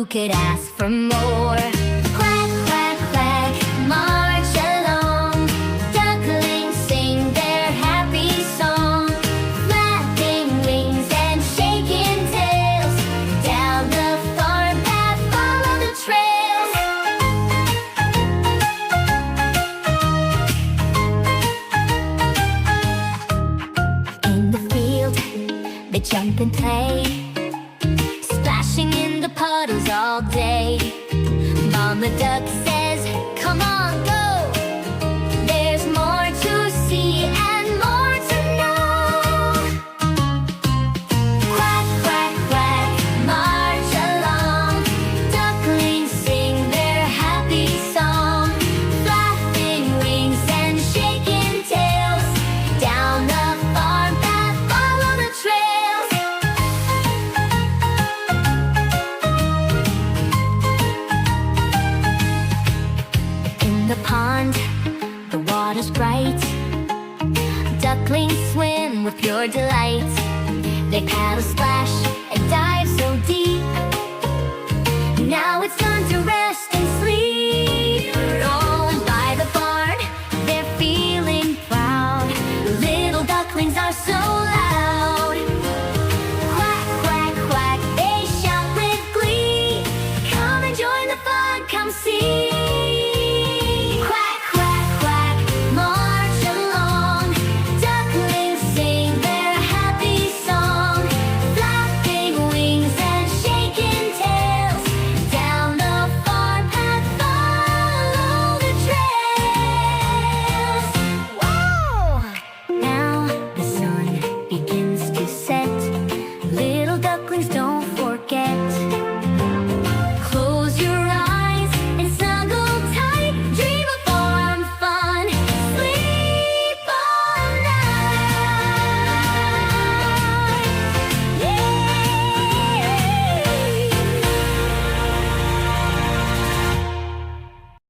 could ask for more? Quack, quack, quack, march along. Ducklings sing their happy song, flapping wings and shaking tails. Down the farm path, follow the trails. In the field, they jump and play, splashing in the puddles all day. Mama Duck says, come on, go. There's more to see and more to know. Quack, quack, quack, march along. Ducklings sing their happy song, flapping wings and shaking tails. Down the farm path, follow the trails. In the pond, the water's bright. Ducklings swim with pure delight. They paddle, splash, and dive so deep. Now it's time to rest and sleep. Rolling by the barn, they're feeling proud. Little ducklings are so